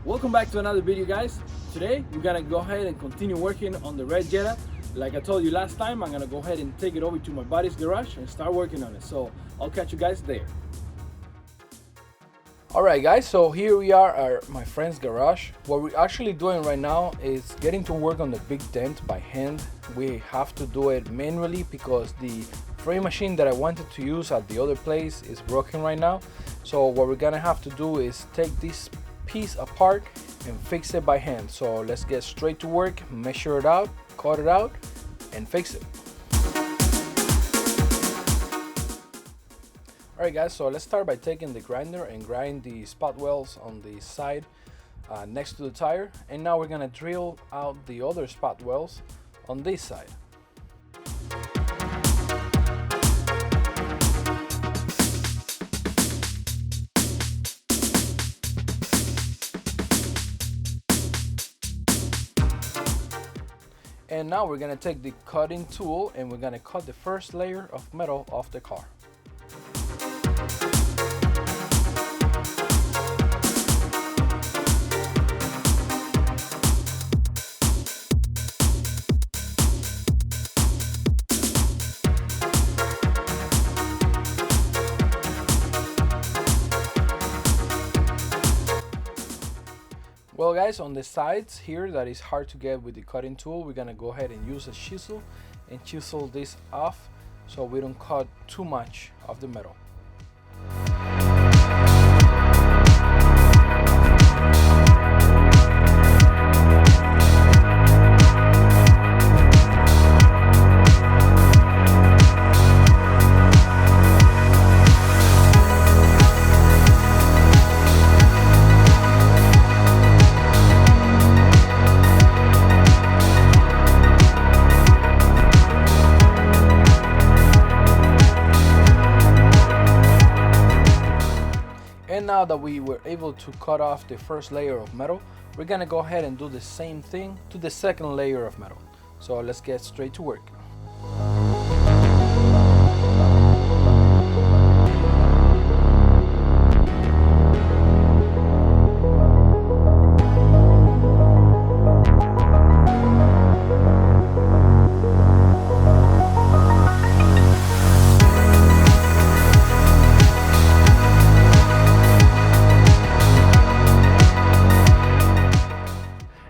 Welcome back to another video, guys. Today we're gonna go ahead and continue working on the red Jetta. Like I told you last time, I'm gonna go ahead and take it over to my buddy's garage and start working on it. So I'll catch you guys there. Alright guys, so here we are at my friend's garage. What we're actually doing right now is getting to work on the big dent by hand. We have to do it manually because the frame machine that I wanted to use at the other place is broken right now. So what we're gonna have to do is take this piece apart and fix it by hand. So let's get straight to work, measure it out, cut it out, and fix it. Alright guys, so let's start by taking the grinder and grind the spot welds on the side next to the tire, and now we're gonna drill out the other spot welds on this side. And now we're gonna take the cutting tool and we're gonna cut the first layer of metal off the car. Well guys, on the sides here that is hard to get with the cutting tool, we're gonna go ahead and use a chisel and chisel this off so we don't cut too much of the metal. And now that we were able to cut off the first layer of metal, we're gonna go ahead and do the same thing to the second layer of metal. So let's get straight to work.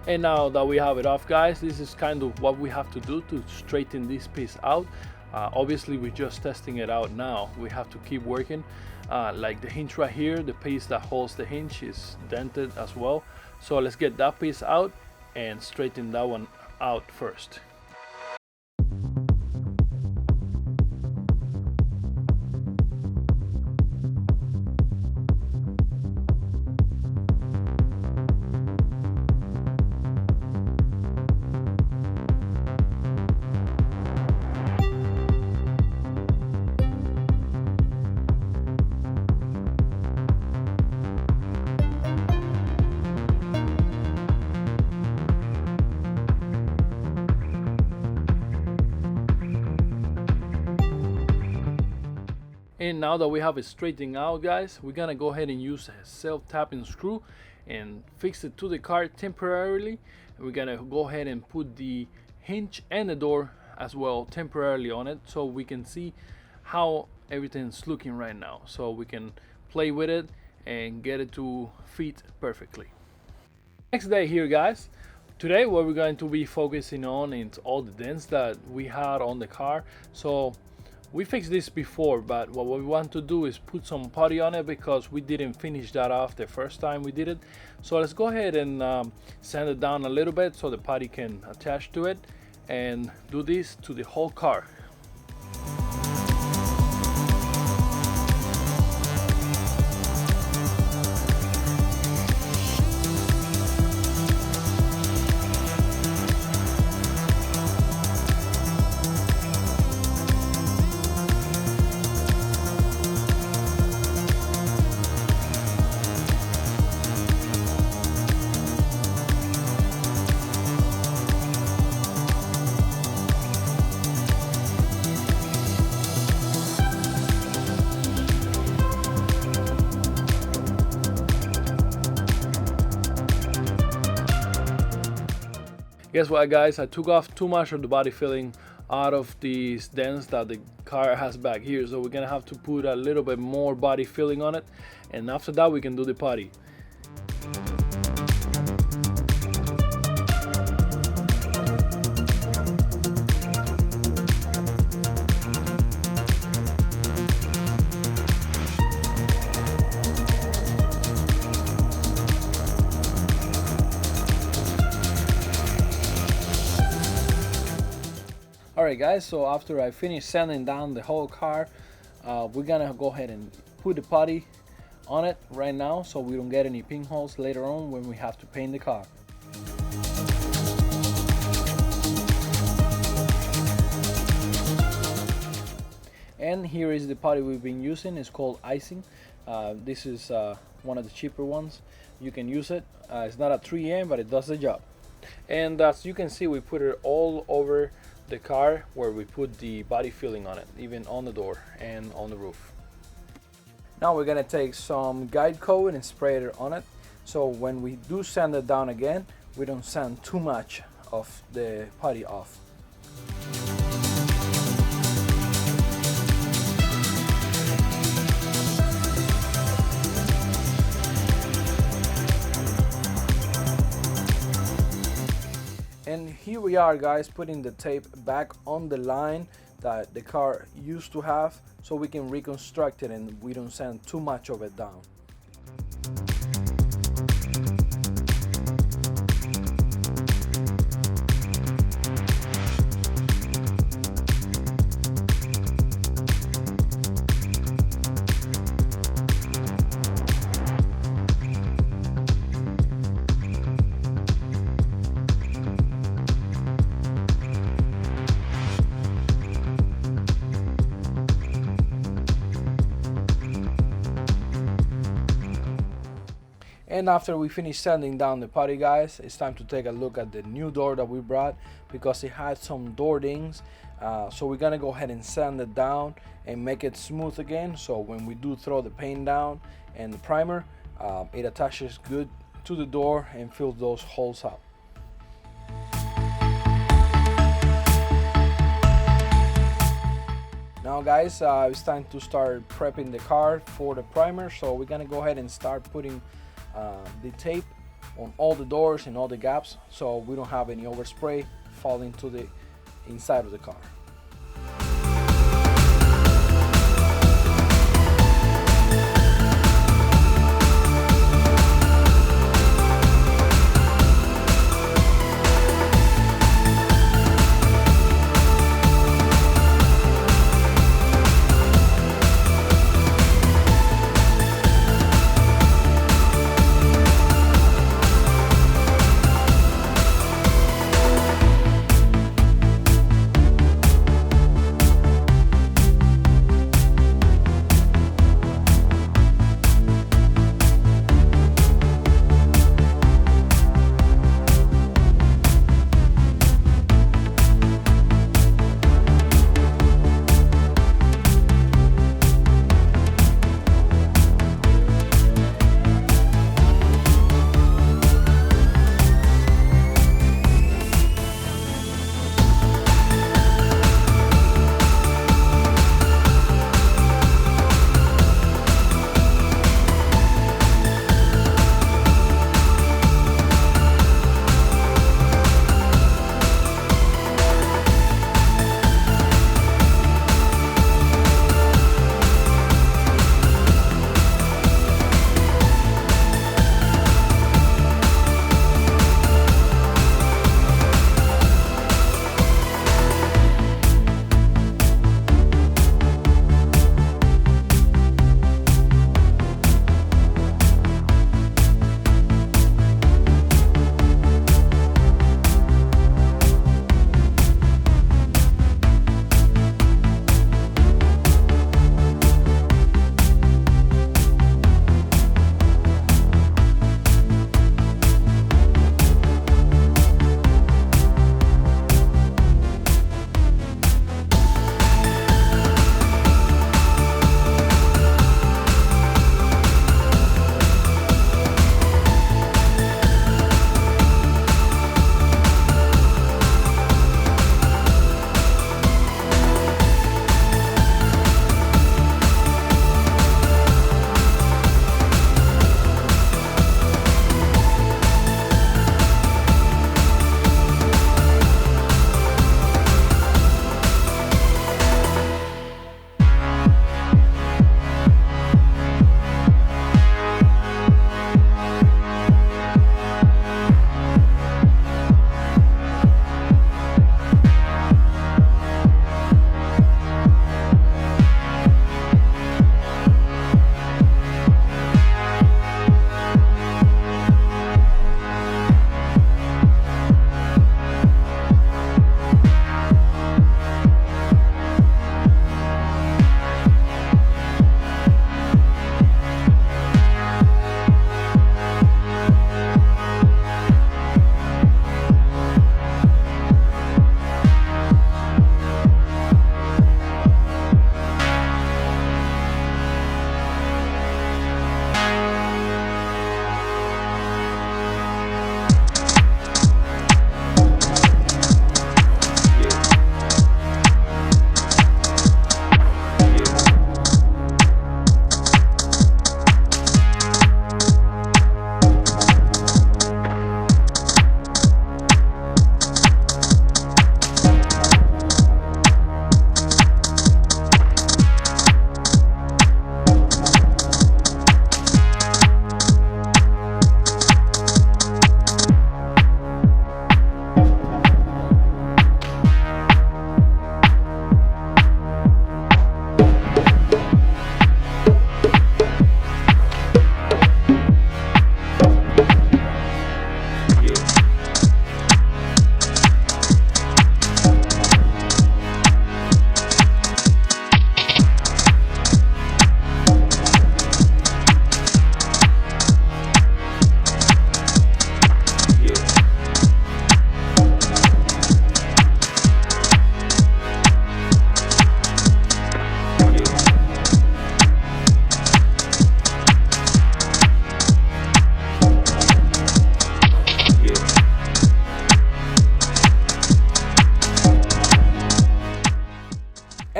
And now that we have it off, guys, this is kind of what we have to do to straighten this piece out. Obviously we're just testing it out now. We have to keep working. Like the hinge right here, the piece that holds the hinge is dented as well. So let's get that piece out and straighten that one out first. And now that we have it straightened out, guys, we're gonna go ahead and use a self-tapping screw and fix it to the car temporarily. And we're gonna go ahead and put the hinge and the door as well temporarily on it so we can see how everything's looking right now, so we can play with it and get it to fit perfectly. Next day here, guys. Today what we're going to be focusing on is all the dents that we had on the car. So we fixed this before, but what we want to do is put some putty on it because we didn't finish that off the first time we did it. So let's go ahead and sand it down a little bit so the putty can attach to it and do this to the whole car. Guess what, guys? I took off too much of the body filling out of these dents that the car has back here, so we're gonna have to put a little bit more body filling on it, and after that we can do the putty. Alright guys, so after I finish sanding down the whole car, we're gonna go ahead and put the putty on it right now so we don't get any pinholes later on when we have to paint the car. And here is the putty we've been using. It's called icing. This is one of the cheaper ones. You can use it. It's not a 3M, but it does the job. And as you can see, we put it all over the car where we put the body filling on it, even on the door and on the roof. Now we're gonna take some guide coat and spray it on it, so when we do sand it down again, we don't sand too much of the putty off. And here we are, guys, putting the tape back on the line that the car used to have so we can reconstruct it and we don't sand too much of it down. And after we finish sanding down the putty, guys, it's time to take a look at the new door that we brought because it had some door dings. So we're gonna go ahead and sand it down and make it smooth again, so when we do throw the paint down and the primer, it attaches good to the door and fills those holes up. Now guys, it's time to start prepping the car for the primer, so we're gonna go ahead and start putting the tape on all the doors and all the gaps so we don't have any overspray falling to the inside of the car.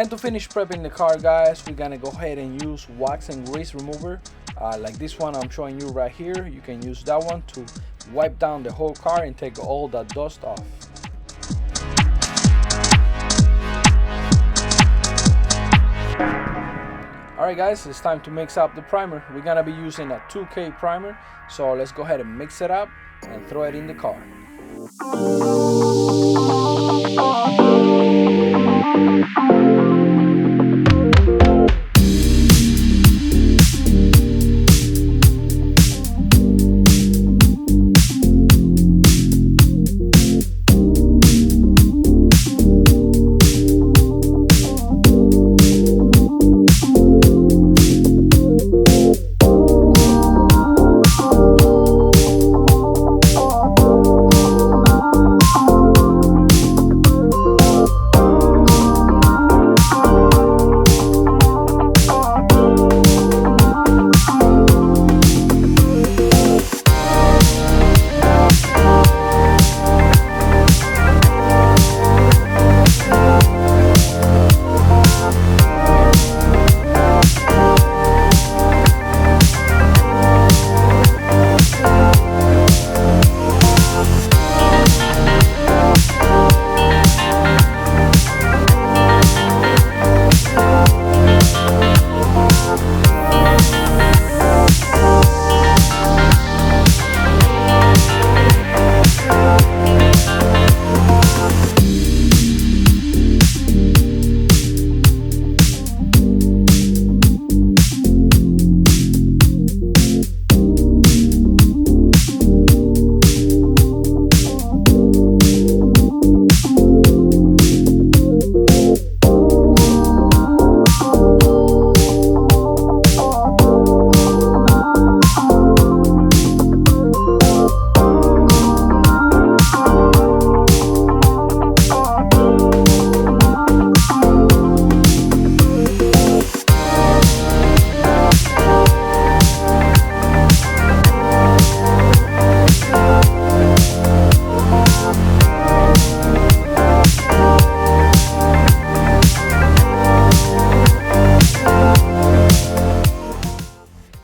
And to finish prepping the car, guys, we're gonna go ahead and use wax and grease remover, like this one I'm showing you right here. You can use that one to wipe down the whole car and take all that dust off. Alright guys, it's time to mix up the primer. We're gonna be using a 2K primer, so let's go ahead and mix it up and throw it in the car.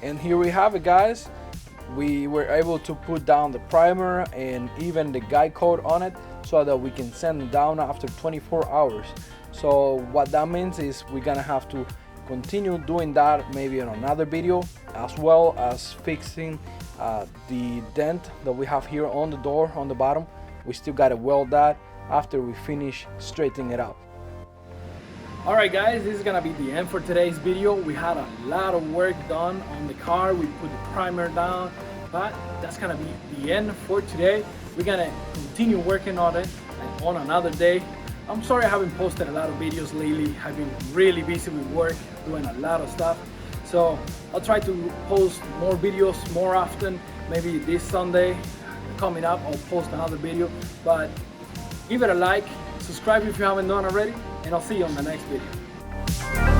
And here we have it, guys. We were able to put down the primer and even the guide code on it so that we can send it down after 24 hours. So what that means is we're gonna have to continue doing that maybe in another video, as well as fixing the dent that we have here on the door on the bottom. We still gotta weld that after we finish straightening it out. Alright guys, this is gonna be the end for today's video. We had a lot of work done on the car. We put the primer down, but that's gonna be the end for today. We're gonna continue working on it on another day. I'm sorry I haven't posted a lot of videos lately. I've been really busy with work, doing a lot of stuff. So I'll try to post more videos more often. Maybe this Sunday coming up, I'll post another video. But give it a like, subscribe if you haven't done already, and I'll see you on the next video.